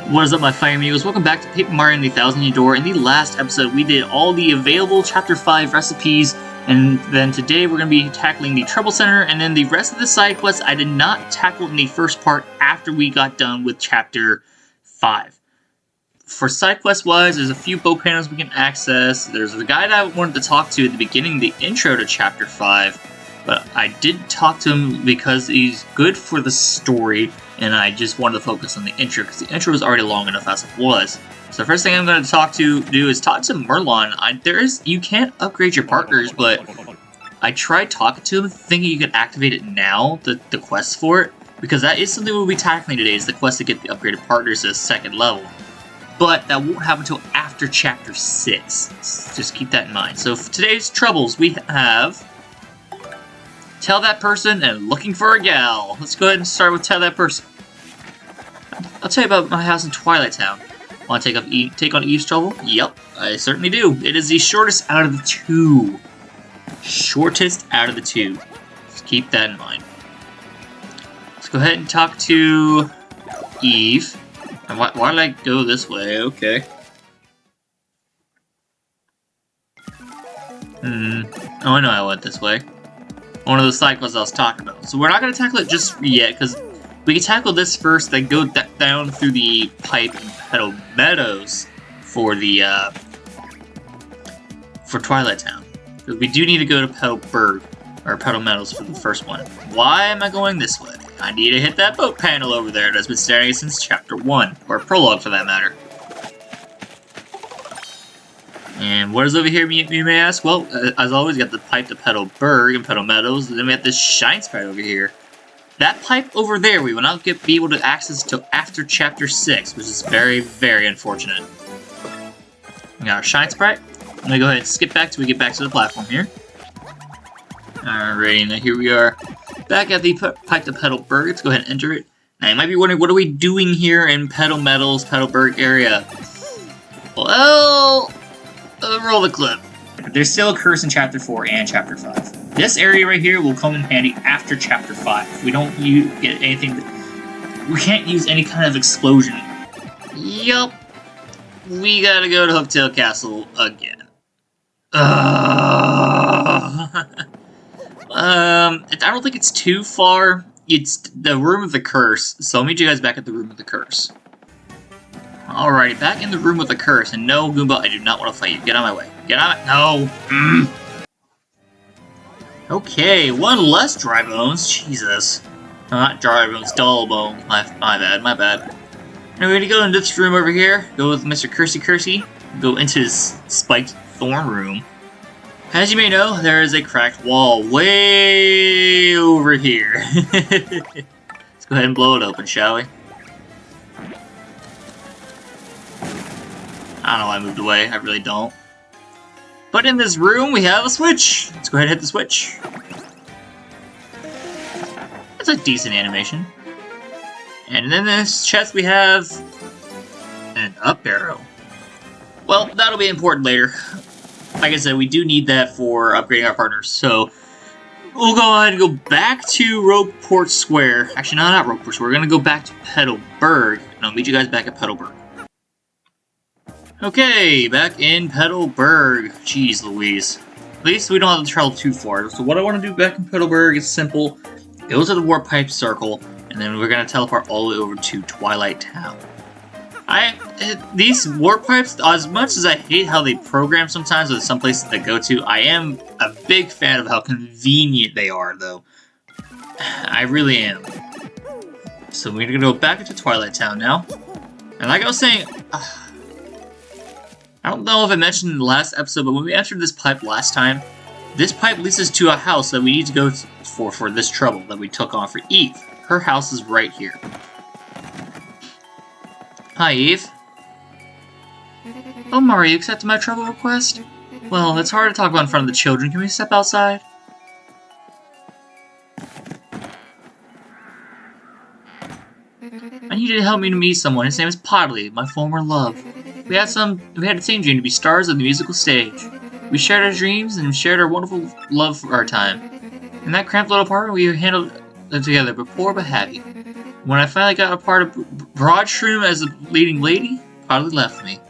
What is up, my fire amigos? Welcome back to Paper Mario and the Thousand Year Door. In the last episode, we did all the available Chapter 5 recipes, and then today we're going to be tackling the Trouble Center, and then the rest of the side quests I did not tackle in the first part after we got done with Chapter 5. For side quest wise, there's a few bow panels we can access. There's a guy that I wanted to talk to at the beginning, the intro to Chapter 5, but I did talk to him because he's good for the story, and I just wanted to focus on the intro because the intro was already long enough as it was. So the first thing I'm going to do is talk to Merlon. You can't upgrade your partners, but I tried talking to him thinking you could activate it now, the quest for it, because that is something we'll be tackling today, is the quest to get the upgraded partners to the second level. But that won't happen until after Chapter 6. Just keep that in mind. So for today's troubles, we have Tell That Person and Looking for a Gal. Let's go ahead and start with Tell That Person. I'll tell you about my house in Twilight Town. Want to take on Eve's trouble? Yep, I certainly do. It is the shortest out of the two. Shortest out of the two. Just keep that in mind. Let's go ahead and talk to Eve. And why did I go this way? Okay. Oh, I know I went this way. One of the side quests I was talking about. So we're not going to tackle it just yet, because we can tackle this first, then go down through the pipe and Petal Meadows for the, for Twilight Town. Because we do need to go to Petalburg, or Petal Meadows for the first one. Why am I going this way? I need to hit that boat panel over there that's been staring at since Chapter 1, or Prologue for that matter. And what is over here, you may ask? Well, as always, we got the pipe to Petalburg and Petal Meadows, and then we have this shine sprite over here. That pipe over there we will not be able to access until after Chapter 6, which is very, very unfortunate. We got our shine sprite. I'm going to go ahead and skip back till we get back to the platform here. Alrighty, now here we are back at the pipe to Petalburg. Let's go ahead and enter it. Now you might be wondering, what are we doing here in Petal Meadows, Petalburg area? Well, roll the clip. There's still a curse in Chapter 4 and Chapter 5. This area right here will come in handy after Chapter 5. We don't get anything. We can't use any kind of explosion. Yup. We gotta go to Hooktail Castle again. I don't think it's too far. It's the Room of the Curse, so I'll meet you guys back at the Room of the Curse. Alrighty, back in the Room of the Curse, and no, Goomba, I do not want to fight you. Get out of my way. Get out of my... No! Okay, one less dry bones. Jesus. Not dry bones, dull bones. My bad. Now we're gonna go into this room over here. Go with Mr. Cursey. Go into his spiked thorn room. As you may know, there is a cracked wall way over here. Let's go ahead and blow it open, shall we? I don't know why I moved away. I really don't. But in this room, we have a switch. Let's go ahead and hit the switch. That's a decent animation. And in this chest, we have an up arrow. Well, that'll be important later. Like I said, we do need that for upgrading our partners. So we'll go ahead and go back to Rogueport Square. Actually, no, not Rogueport Square. We're going to go back to Petalburg. And I'll meet you guys back at Petalburg. Okay, back in Petalburg. Jeez Louise. At least we don't have to travel too far. So what I want to do back in Petalburg is simple. Go to the Warp Pipe Circle, and then we're going to teleport all the way over to Twilight Town. These warp pipes, as much as I hate how they program sometimes with some places to go to, I am a big fan of how convenient they are, though. I really am. So we're going to go back into Twilight Town now. And like I was saying... I don't know if I mentioned in the last episode, but when we entered this pipe last time, this pipe leads us to a house that we need to go for this trouble that we took on for Eve. Her house is right here. Hi, Eve. Oh, Mario, you accepted my trouble request? Well, it's hard to talk about in front of the children. Can we step outside? I need you to help me to meet someone. His name is Podley, my former love. We had the same dream to be stars of the musical stage. We shared our dreams and shared our wonderful love for our time. In that cramped little apartment, we handled it together, but poor but happy. When I finally got a part of broad shroom as a leading lady? Partly left me.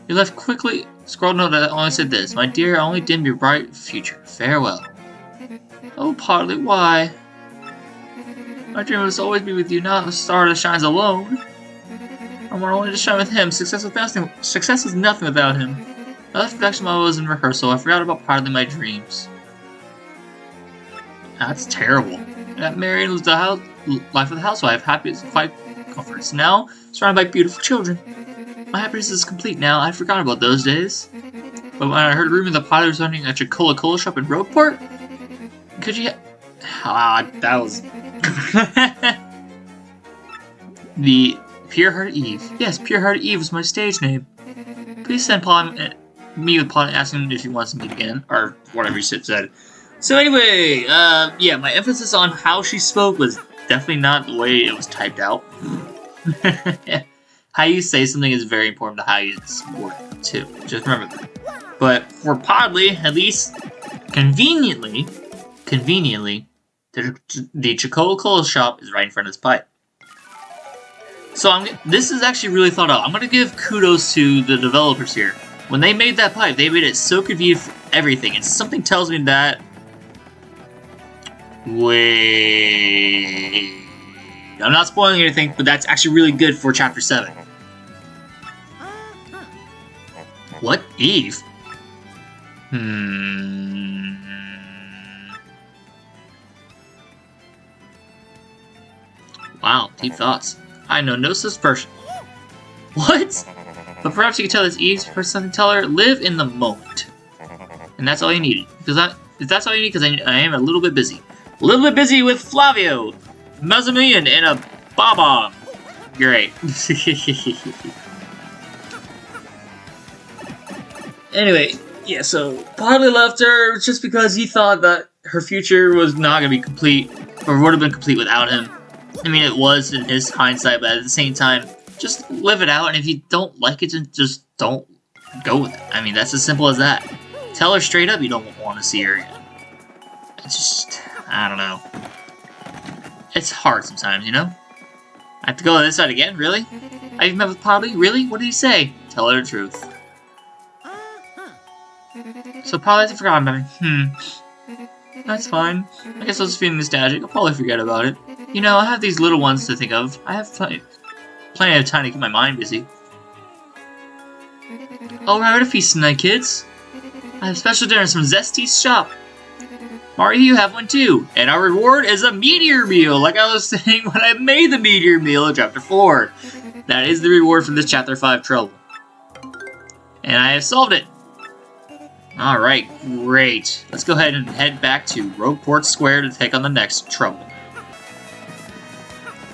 He left quickly. Scroll note that only said this. My dear, I only dim your bright future. Farewell. Oh, Partly, why? My dream was to always be with you, not a star that shines alone. I want only to shine with him. Success is nothing without him. I left production while I was in rehearsal. I forgot about Partly my dreams. That's terrible. That Marion lives the life of the housewife. Happy is quite comforts. Now, surrounded by beautiful children. My happiness is complete now. I forgot about those days. But when I heard a rumor that Partly was running a Keelhaul shop in Rogueport, could you... that was... The Pure-Hearted Eve. Yes, Pure-Hearted Eve was my stage name. Please send me with Polly asking if he wants to meet again, or whatever he said. So anyway, yeah, my emphasis on how she spoke was definitely not the way it was typed out. How you say something is very important to how it's worded, too. Just remember that. But for Partly, at least, conveniently, the Keelhaul shop is right in front of his pipe. So this is actually really thought out. I'm going to give kudos to the developers here. When they made that pipe, they made it so convenient for everything. And something tells me that... Wait... I'm not spoiling anything, but that's actually really good for Chapter 7. What? Eve? Wow, deep thoughts. I know no such person. What? But perhaps you can tell this Eve's person to tell her, live in the moment. And that's all you need. If that's all you need, because I am a little bit busy. A little bit busy with Flavio, Mazzamillion, and a Bob-omb. Great. Anyway, yeah, so Partly left her just because he thought that her future was not going to be complete, or would have been complete without him. I mean, it was in his hindsight, but at the same time, just live it out, and if you don't like it, then just don't go with it. I mean, that's as simple as that. Tell her straight up you don't want to see her again. It's just, I don't know. It's hard sometimes, you know? I have to go on this side again? Really? I've met with Partly? Really? What did he say? Tell her the truth. So Partly hasn't forgotten about me. That's fine. I guess I was feeling nostalgic. I'll probably forget about it. You know, I have these little ones to think of. I have plenty of time to keep my mind busy. Alright, a feast tonight, kids. I have special dinners from Zesty's shop. Mario, you have one too. And our reward is a meteor meal, like I was saying when I made the meteor meal in Chapter 4. That is the reward from this Chapter 5 trouble. And I have solved it. Alright, great. Let's go ahead and head back to Rogueport Square to take on the next trouble.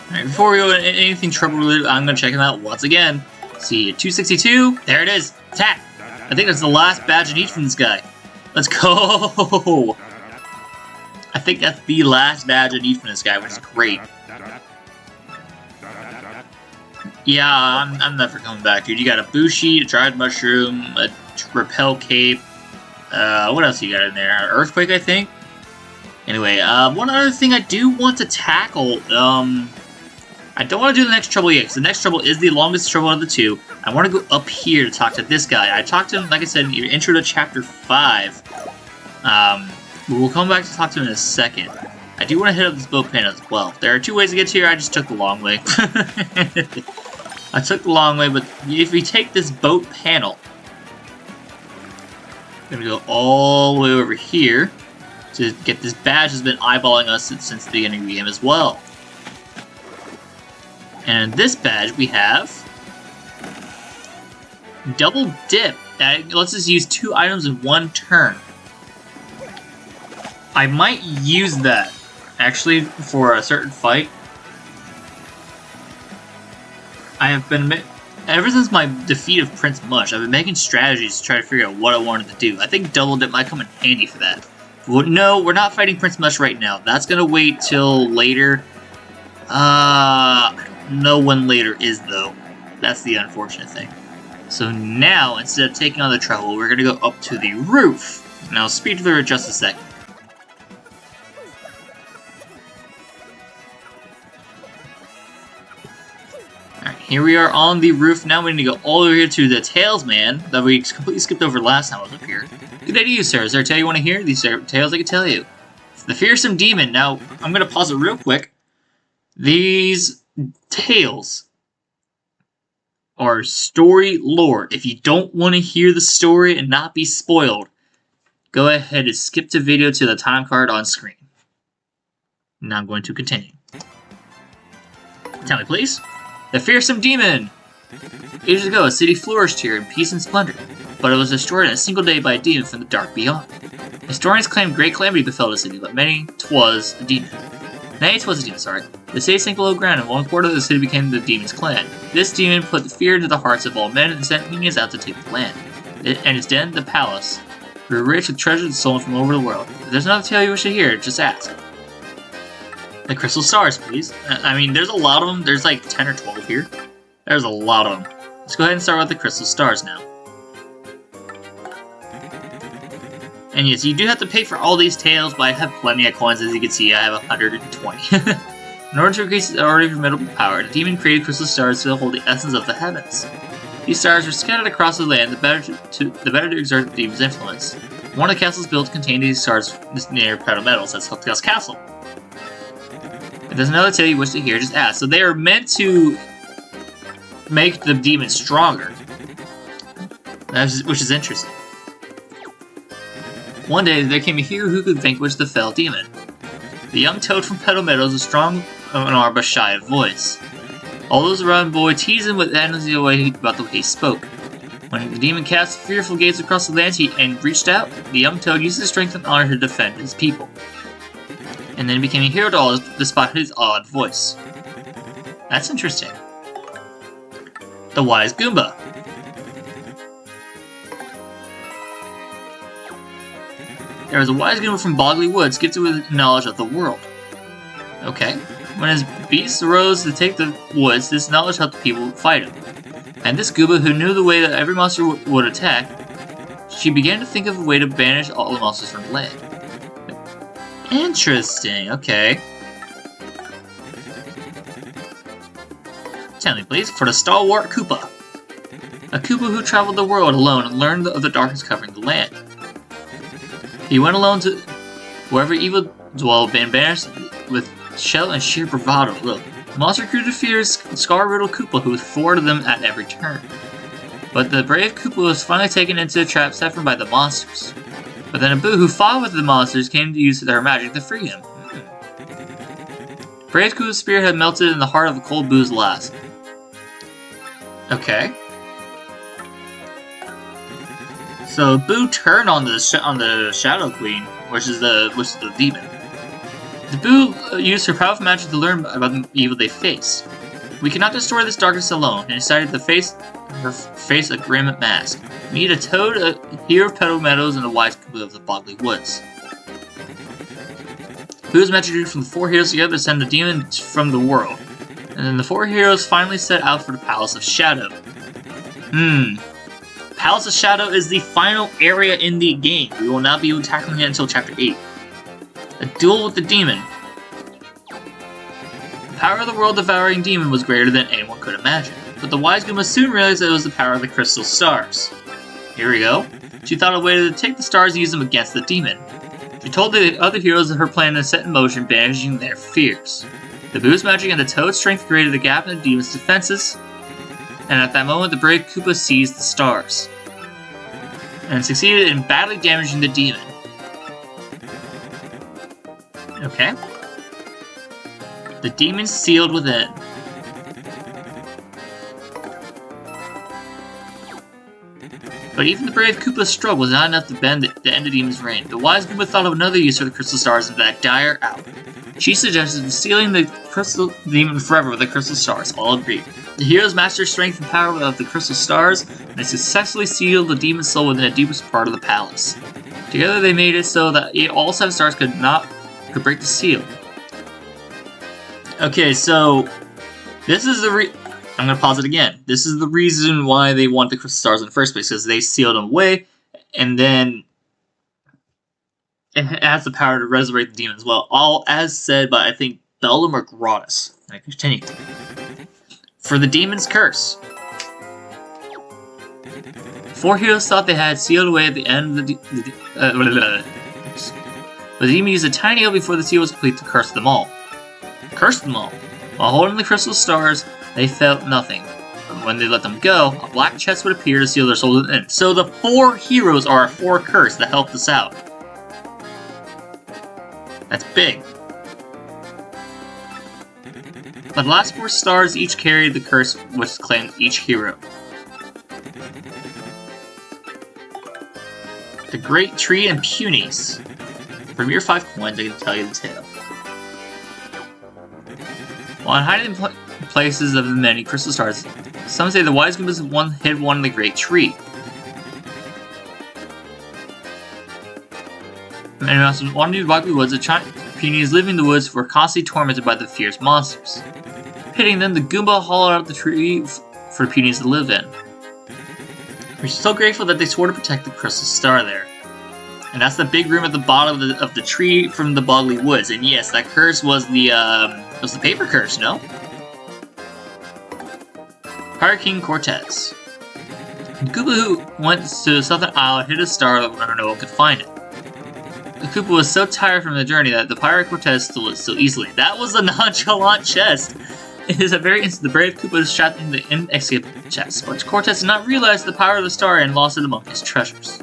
Alright, before we go into anything trouble-related, I'm going to check him out once again. See, 262, there it is. Attack! I think that's the last badge I need from this guy. Let's go! I think that's the last badge I need from this guy, which is great. Yeah, I'm never coming back, dude. You got a Bushi, a dried mushroom, a repel cape. What else you got in there? An earthquake, I think? Anyway, one other thing I do want to tackle, I don't want to do the next trouble yet, because the next trouble is the longest trouble of the two. I want to go up here to talk to this guy. I talked to him, like I said, in the intro to Chapter 5. We'll come back to talk to him in a second. I do want to hit up this boat panel as well. There are two ways to get here. I just took the long way. I took the long way, but if we take this boat panel, I'm going to go all the way over here to get this badge that's been eyeballing us since the beginning of the game as well. And this badge we have double dip. That lets us use 2 items in 1 turn. I might use that, actually, for a certain fight. I have been, ever since my defeat of Prince Mush, I've been making strategies to try to figure out what I wanted to do. I think double dip might come in handy for that. Well, no, we're not fighting Prince Mush right now. That's gonna wait till later. I don't know when later is, though. That's the unfortunate thing. So now, instead of taking on the trouble, we're gonna go up to the roof. And I'll speed through it just a second. Here we are on the roof. Now we need to go all over here to the Tales Man that we completely skipped over last time I was up here. Good day to you, sir. Is there a tale you want to hear? These are tales I can tell you. The Fearsome Demon. Now, I'm going to pause it real quick. These tales are story lore. If you don't want to hear the story and not be spoiled, go ahead and skip the video to the time card on screen. Now I'm going to continue. Tell me, please. The Fearsome Demon! Ages ago, a city flourished here in peace and splendor, but it was destroyed in a single day by a demon from the dark beyond. Historians claim great calamity befell the city, but many 'twas a demon. The city sank below ground, and one quarter of the city became the demon's clan. This demon put fear into the hearts of all men and sent minions out to take the land. And its den, the palace, grew rich with treasures stolen from all over the world. If there's another tale you wish to hear, just ask. The crystal stars, please. I mean, there's a lot of them. There's like 10 or 12 here. There's a lot of them. Let's go ahead and start with the crystal stars now. And yes, you do have to pay for all these tales, but I have plenty of coins. As you can see, I have 120. In order to increase its already formidable power, the demon created crystal stars to hold the essence of the heavens. These stars were scattered across the land, the better to exert the demon's influence. One of the castles built contained these stars near Petalburg. That's Hooktail Castle. If there's another tale you wish to hear, just ask. So they are meant to make the demon stronger, which is interesting. One day, there came a hero who could vanquish the fell demon. The young toad from Petal Meadows was strong of an arm but shy of voice. All those around the boy teased him with endlessly about the way he spoke. When the demon cast fearful gaze across the land and reached out, the young toad used his strength and honor to defend his people. And then became a hero to all despite his odd voice. That's interesting. The Wise Goomba. There was a wise Goomba from Boggly Woods, gifted with knowledge of the world. Okay. When his beasts arose to take the woods, this knowledge helped the people fight him. And this Goomba, who knew the way that every monster would attack, she began to think of a way to banish all the monsters from the land. Interesting, okay. Tell me, please, for the stalwart Koopa. A Koopa who traveled the world alone and learned of the darkness covering the land. He went alone to wherever evil dwelled and banished with shell and sheer bravado. Look, the monster grew to fear scar-riddled Koopa who thwarted them at every turn. But the brave Koopa was finally taken into a trap set for him by the monsters. But then a Boo who fought with the monsters came to use their magic to free him. Brave Koopa's spirit had melted in the heart of a cold Boo's lass. Okay. So Boo turned on the Shadow Queen, which is the demon. The Boo used her powerful magic to learn about the evil they face. We cannot destroy this darkness alone, and decided to face a grim mask. We need a Toad, a hero of Petal Meadows, and a wise Koopa of the Boggly Woods. Boo's magic drew from the four heroes together to send the demon from the world. And then the four heroes finally set out for the Palace of Shadow. Palace of Shadow is the final area in the game. We will not be tackling it until Chapter 8. A duel with the demon. The power of the world-devouring demon was greater than anyone could imagine. But the wise Goomba soon realized that it was the power of the crystal stars. Here we go. She thought of a way to take the stars and use them against the demon. She told the other heroes that her plan to set in motion, banishing their fears. The Boo's magic and the Toad's strength created a gap in the demon's defenses, and at that moment the brave Koopa seized the stars, and succeeded in badly damaging the demon. Okay. The demon sealed within. But even the brave Koopa's struggle was not enough to end the demon's reign. The wise Goomba thought of another use for the crystal stars in that dire hour. She suggested sealing the crystal demon forever with the crystal stars. All agreed. The heroes mastered strength and power of the crystal stars, and they successfully sealed the demon's soul within the deepest part of the palace. Together they made it so that all 7 stars could break the seal. Okay, so this is I'm going to pause it again. This is the reason why they want the crystal stars in the first place, because they sealed them away, and then it has the power to resurrect the demon as well. All as said by, I think, Beldam or Grottus. I continue. for the demon's curse. 4 heroes thought they had sealed away at the end of the but the demon used a tiny hole before the seal was complete to curse them all. Curse them all. While holding the crystal stars, they felt nothing. But when they let them go, a black chest would appear to seal their souls in. So the 4 heroes are a 4 curse that helped us out. That's big. The last 4 stars each carried the curse which claimed each hero. The Great Tree and Punies. For mere 5 coins, I can tell you the tale. While hiding in places of the many crystal stars, some say the wise Goombas hid one in the Great Tree. Many monsters wandering through the woods, the Punies living in the woods were constantly tormented by the fierce monsters. Hitting them, the Goomba hollowed out the tree for the Punies to live in. We're so grateful that they swore to protect the crystal star there. And that's the big room at the bottom of the tree from the Boggly Woods. And yes, that curse was the paper curse, no? Pirate King Cortez. The Koopa who went to the Southern Isle hid a star where no one could find it. The Koopa was so tired from the journey that the Pirate Cortez stole it so easily. That was a nonchalant chest! It is a very instant the brave Koopa is trapped in the inescapable chest, but Cortez did not realize the power of the star and lost it among his treasures.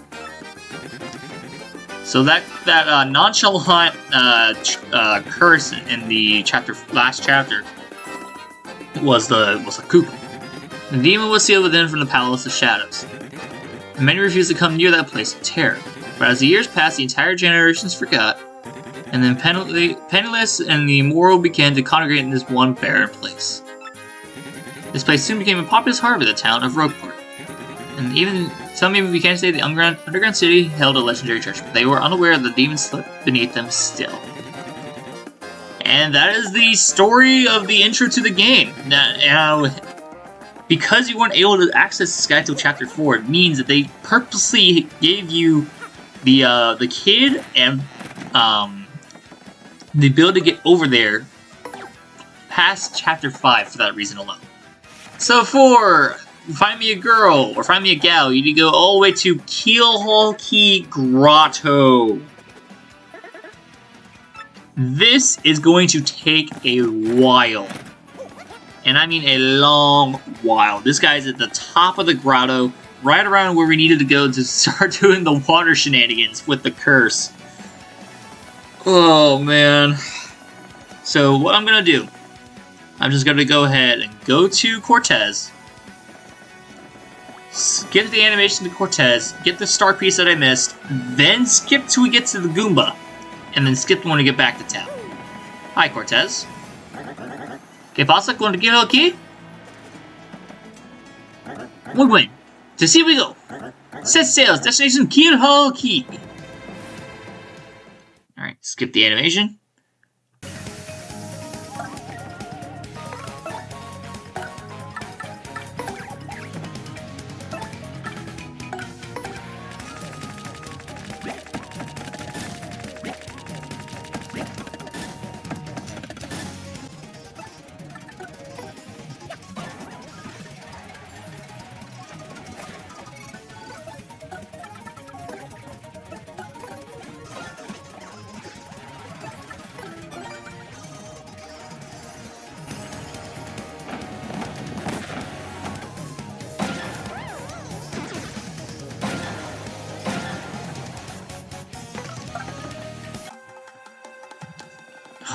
So that nonchalant curse in the last chapter was the Koopa. The demon was sealed within from the Palace of Shadows. Many refused to come near that place of terror, but as the years passed, the entire generations forgot, and then penniless and the immoral began to congregate in this one barren place. This place soon became a populous harbor, the town of Rogueport. And some even began to say the underground city held a legendary treasure, but they were unaware that the demons slept beneath them still. And that is the story of the intro to the game. Now, because you weren't able to access this guy till Chapter 4, it means that they purposely gave you the kid and the ability to get over there past Chapter 5 for that reason alone. So for Find Me a Girl, or Find Me a Gal, you need to go all the way to Keelhaul Key Grotto. This is going to take a while. And I mean a long while. This guy's at the top of the grotto, right around where we needed to go to start doing the water shenanigans with the curse. Oh, man. So what I'm going to do, I'm just going to go ahead and go to Cortez. Get the animation to Cortez, get the star piece that I missed, then skip till we get to the Goomba, and then skip when we get back to town. Hi, Cortez. ¿Qué pasa con Keelhaul Key? Muy bien. To see we go. Set sails, destination Keelhaul Key. Alright, skip the animation.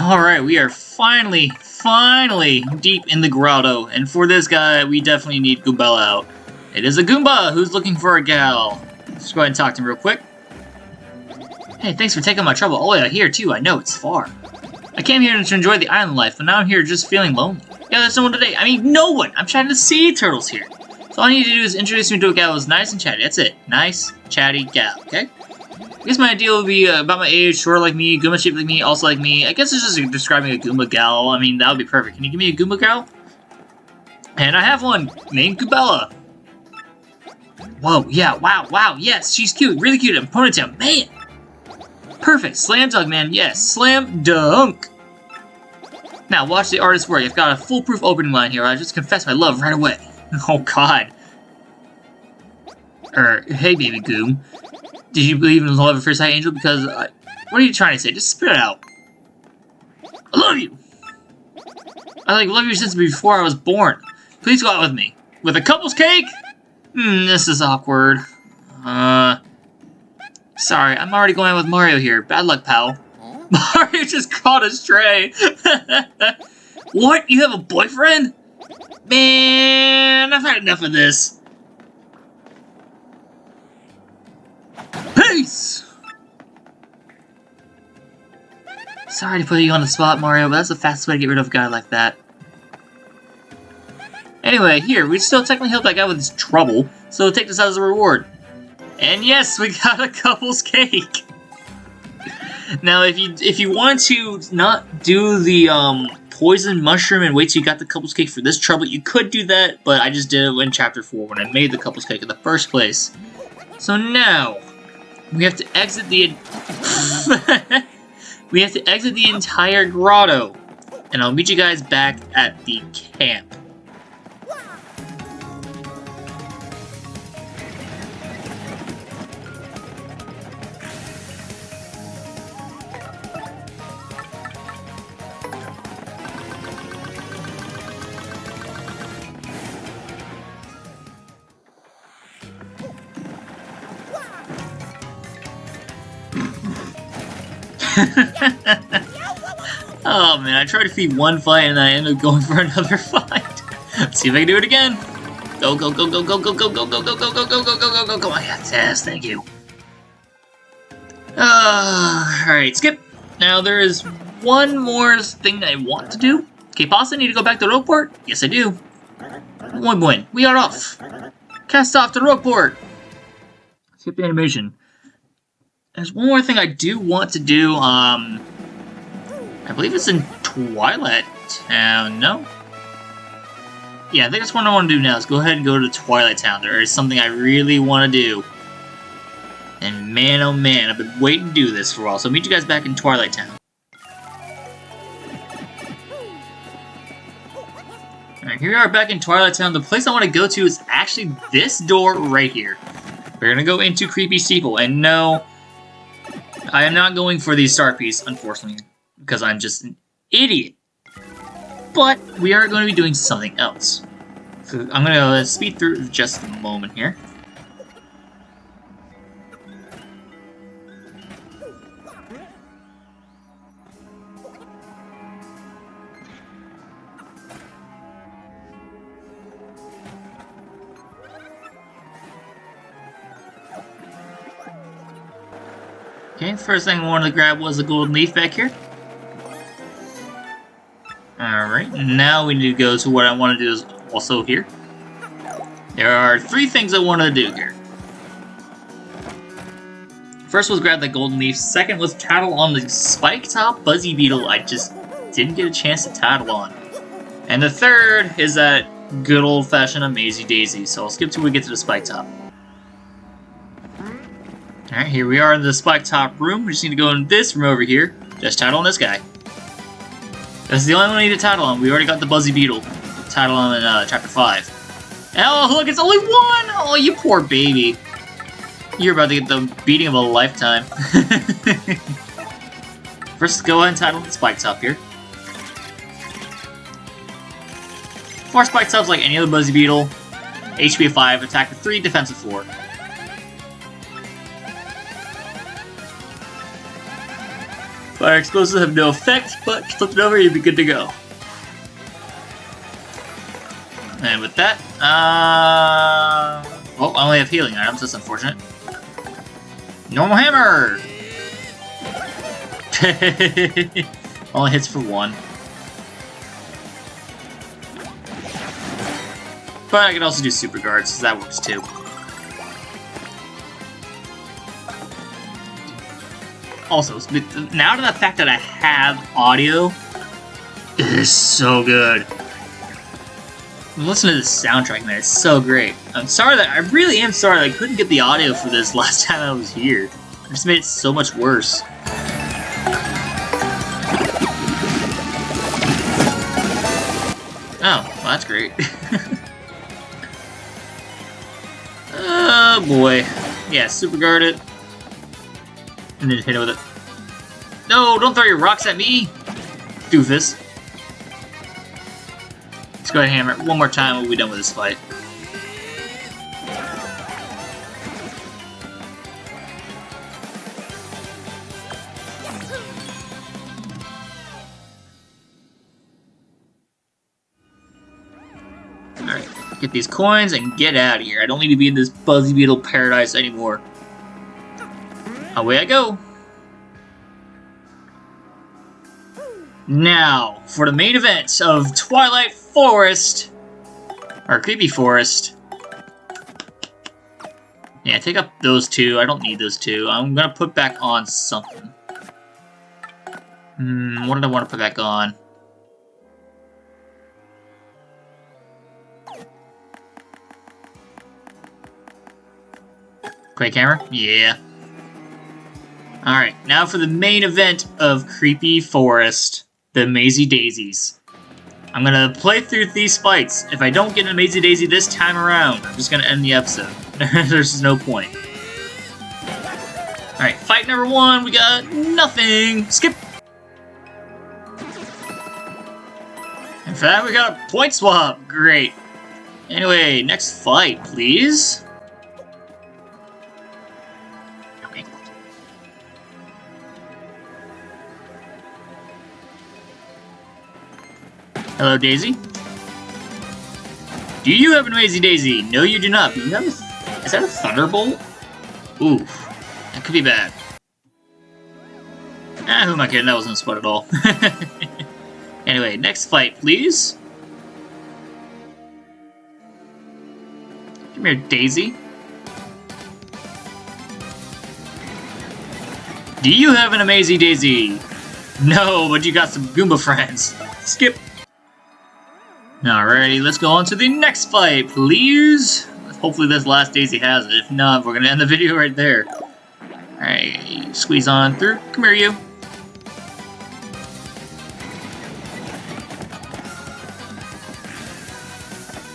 Alright, we are finally deep in the grotto, and for this guy, we definitely need Goombella out. It is a Goomba who's looking for a gal. Let's go ahead and talk to him real quick. Hey, thanks for taking my trouble all the way out here, too. I know it's far. I came here to enjoy the island life, but now I'm here just feeling lonely. Yeah, there's no one today. I mean, no one! I'm chatting to sea turtles here. So all I need to do is introduce me to a gal who's nice and chatty. That's it. Nice, chatty gal, okay? I guess my ideal would be about my age, short like me, Goomba shaped like me, also like me. I guess it's just describing a Goomba gal. I mean, that would be perfect. Can you give me a Goomba gal? And I have one named Goombella. Whoa, yeah, wow, yes, she's cute, really cute, and ponytail, man! Perfect, slam dunk, man, yes, slam dunk! Now, watch the artist's work. I've got a foolproof opening line here. I just confess my love right away. Oh, God. Hey, baby Goom. Did you believe in love at first sight, Angel? Because, what are you trying to say? Just spit it out. I love you! I love you since before I was born. Please go out with me. With a couple's cake? This is awkward. Sorry, I'm already going out with Mario here. Bad luck, pal. Mario just caught a stray. What? You have a boyfriend? Man, I've had enough of this. Peace! Sorry to put you on the spot, Mario, but that's the fastest way to get rid of a guy like that. Anyway, here, we still technically helped that guy with his trouble, so take this as a reward. And yes, we got a couple's cake! Now, if you want to not do the poison mushroom and wait till you got the couple's cake for this trouble, you could do that, but I just did it in Chapter 4 when I made the couple's cake in the first place. So now, we have to exit the... we have to exit the entire grotto, and I'll meet you guys back at the camp. Oh man, I tried to feed one fight and I ended up going for another fight. Let's see if I can do it again. Go, go, go, go, go, go, go, go, go, go, go, go, go, go, go, go, go, go. Yes, thank you. Alright, skip. Now there is one more thing I want to do. Okay, Pasta, need to go back to Rogueport? Yes, I do. Win-win. We are off. Cast off to Rogueport. Skip the animation. There's one more thing I do want to do. I believe it's in Twilight Town, no? Yeah, I think that's what I want to do now, is go ahead and go to Twilight Town. There is something I really want to do. And man, oh man, I've been waiting to do this for a while, so I'll meet you guys back in Twilight Town. Alright, here we are back in Twilight Town. The place I want to go to is actually this door right here. We're gonna go into Creepy Steeple, and no, I am not going for the star piece, unfortunately, because I'm just an idiot. But we are going to be doing something else. So I'm going to speed through just a moment here. Okay, first thing I wanted to grab was the golden leaf back here. Alright, now we need to go to what I want to do is also here. There are 3 things I want to do here. First was grab the golden leaf, second was tattle on the spike top buzzy beetle I just didn't get a chance to tattle on. And the third is that good old-fashioned Amazy Daisy, so I'll skip till we get to the spike top. Alright, here we are in the spike top room. We just need to go in this room over here. Just tattle on this guy. That's the only one I need to tattle on. We already got the Buzzy Beetle tattle on in Chapter 5. Oh, look, it's only 1! Oh, you poor baby. You're about to get the beating of a lifetime. First, go ahead and tattle the spike top here. 4 spike tops like any other Buzzy Beetle. HP of 5, attack of 3, defense of 4. Fire explosives have no effect, but flip it over, you'll be good to go. And with that, oh, I only have healing items, that's unfortunate. Normal hammer! Only hits for 1. But I can also do super guards, so that works too. Also, now to the fact that I have audio, it is so good. Listen to this soundtrack, man, it's so great. I'm sorry that, I really am sorry that I couldn't get the audio for this last time I was here. It just made it so much worse. that's great. Oh boy. Yeah, super guard it. And then hit it with it. No, don't throw your rocks at me! Doofus. Let's go ahead and hammer it one more time and we'll be done with this fight. Alright, get these coins and get out of here. I don't need to be in this Buzzy Beetle paradise anymore. Away I go. Now, for the main event of Twilight Forest, or Creepy Forest. Yeah, take up those two. I don't need those two. I'm gonna put back on something. What did I want to put back on? Quake Hammer? Yeah. Alright, now for the main event of Creepy Forest, the Mazy Daisies. I'm gonna play through these fights. If I don't get an Mazy Daisy this time around, I'm just gonna end the episode. There's no point. Alright, fight number 1, we got nothing. Skip! In fact, we got a point swap. Great. Anyway, next fight, please. Hello, Daisy. Do you have an Mazy Daisy? No, you do not. But you have a... Is that a Thunderbolt? Oof. That could be bad. Ah, who am I kidding? That wasn't a spot at all. Anyway, next fight, please. Come here, Daisy. Do you have an Mazy Daisy? No, but you got some Goomba friends. Skip. Alrighty, let's go on to the next fight, please. Hopefully this last Daisy has it. If not, we're gonna end the video right there. Alright, squeeze on through. Come here, you.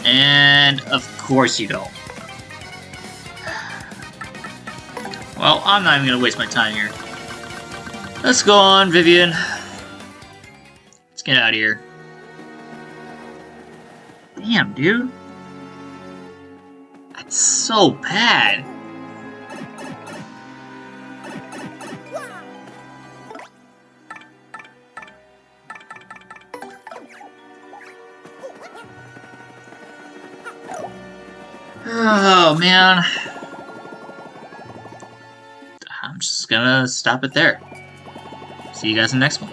And of course you don't. Well, I'm not even gonna waste my time here. Let's go on, Vivian. Let's get out of here. Damn, dude. That's so bad. Oh, man. I'm just gonna stop it there. See you guys in the next one.